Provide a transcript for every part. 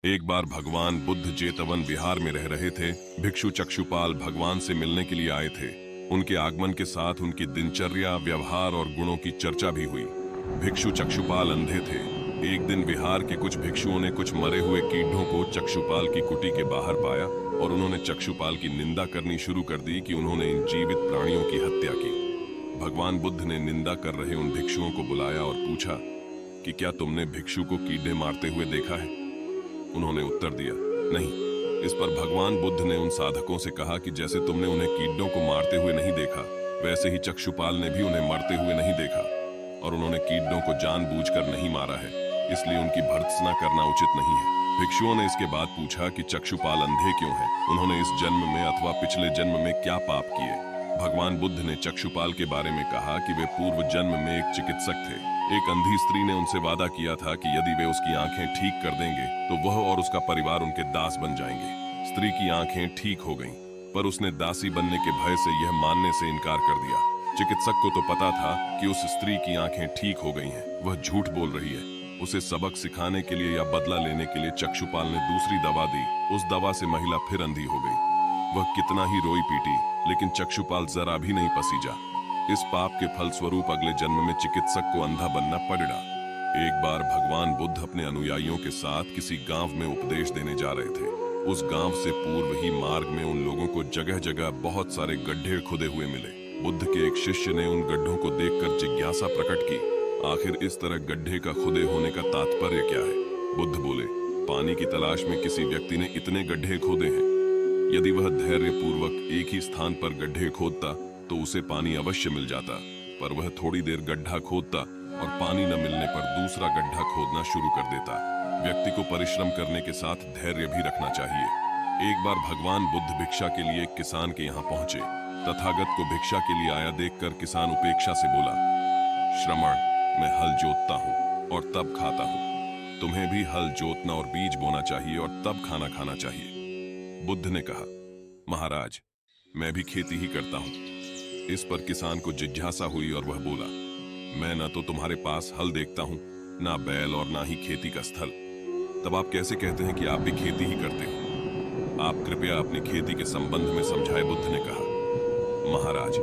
एक बार भगवान बुद्ध जेतवन विहार में रह रहे थे। भिक्षु चक्षुपाल भगवान से मिलने के लिए आए थे। उनके आगमन के साथ उनकी दिनचर्या, व्यवहार और गुणों की चर्चा भी हुई। भिक्षु चक्षुपाल अंधे थे। एक दिन विहार के कुछ भिक्षुओं ने कुछ मरे हुए कीड़ों को चक्षुपाल की कुटी के बाहर पाया और उन्होंने चक्षुपाल की निंदा करनी शुरू कर दी कि उन्होंने इन जीवित प्राणियों की हत्या की। भगवान बुद्ध ने निंदा कर रहे उन भिक्षुओं को बुलाया और पूछा कि क्या तुमने भिक्षु को कीड़े मारते हुए देखा है? उन्होंने उत्तर दिया, नहीं। इस पर भगवान बुद्ध ने उन साधकों से कहा कि जैसे तुमने उन्हें कीड़ों को मारते हुए नहीं देखा, वैसे ही चक्षुपाल ने भी उन्हें मरते हुए नहीं देखा और उन्होंने कीड़ों को जानबूझकर नहीं मारा है, इसलिए उनकी भर्त्सना करना उचित नहीं है। भिक्षुओं ने इसके बाद पूछा कि चक्षुपाल अंधे क्यों हैं? उन्होंने इस जन्म में अथवा पिछले जन्म में क्या पाप किए? भगवान बुद्ध ने चक्षुपाल के बारे में कहा कि वे पूर्व जन्म में एक चिकित्सक थे। एक अंधी स्त्री ने उनसे वादा किया था कि यदि वे उसकी आंखें ठीक कर देंगे तो वह और उसका परिवार उनके दास बन जाएंगे। स्त्री की आंखें ठीक हो गईं, पर उसने दासी बनने के भय से यह मानने से इनकार कर दिया। चिकित्सक को तो पता था कि उस स्त्री की आंखें ठीक हो गई हैं, वह झूठ बोल रही है। उसे सबक सिखाने के लिए या बदला लेने के लिए चक्षुपाल ने दूसरी दवा दी। उस दवा से महिला फिर अंधी हो गई। वह कितना ही रोई पीटी, लेकिन चक्षुपाल जरा भी नहीं पसीजा। इस पाप के फलस्वरूप अगले जन्म में चिकित्सक को अंधा बनना पड़ा। एक बार भगवान बुद्ध अपने अनुयायियों के साथ किसी गांव में उपदेश देने जा रहे थे। उस गांव से पूर्व ही मार्ग में उन लोगों को जगह जगह बहुत सारे गड्ढे खुदे हुए मिले। बुद्ध के एक शिष्य ने उन गड्ढों को देखकर जिज्ञासा प्रकट की, आखिर इस तरह गड्ढे का खुदे होने का तात्पर्य क्या है? बुद्ध बोले, पानी की तलाश में किसी व्यक्ति ने इतने गड्ढे खोदे हैं। यदि वह धैर्य पूर्वक एक ही स्थान पर गड्ढे खोदता तो उसे पानी अवश्य मिल जाता, पर वह थोड़ी देर गड्ढा खोदता और पानी न मिलने पर दूसरा गड्ढा खोदना शुरू कर देता। व्यक्ति को परिश्रम करने के साथ धैर्य भी रखना चाहिए। एक बार भगवान बुद्ध भिक्षा के लिए एक किसान के यहाँ पहुंचे। तथागत को भिक्षा के लिए आया देखकर किसान उपेक्षा से बोला, श्रमण, मैं हल जोतता हूँ और तब खाता हूँ। तुम्हें भी हल जोतना और बीज बोना चाहिए और तब खाना खाना चाहिए। बुद्ध ने कहा, महाराज, मैं भी खेती ही करता हूँ। इस पर किसान को जिज्ञासा हुई और वह बोला, मैं न तो तुम्हारे पास हल देखता हूँ, ना बैल और ना ही खेती का स्थल। तब आप कैसे कहते हैं कि आप भी खेती ही करते हो? आप कृपया अपनी खेती के संबंध में समझाए। बुद्ध ने कहा, महाराज,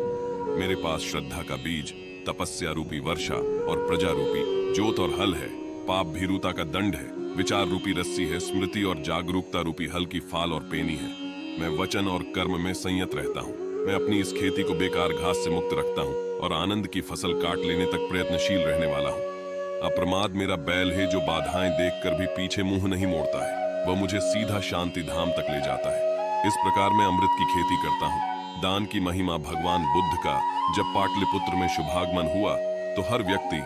मेरे पास श्रद्धा का बीज, तपस्या रूपी वर्षा और प्रजा रूपी जोत और हल है। पाप भीरुता का दंड है, विचार रूपी रस्सी है, स्मृति और जागरूकता रूपी हल की फाल और पेनी है। मैं वचन और कर्म में संयत रहता हूँ। मैं अपनी इस खेती को बेकार घास से मुक्त रखता हूँ और आनंद की फसल काट लेने तक प्रयत्नशील रहने वाला हूँ। अप्रमाद मेरा बैल है जो बाधाएं देखकर भी पीछे मुंह नहीं मोड़ता है। वह मुझे सीधा शांति धाम तक ले जाता है। इस प्रकार मैं अमृत की खेती करता हूँ। दान की महिमा भगवान बुद्ध का जब पाटलिपुत्र में शुभागमन हुआ तो हर व्यक्ति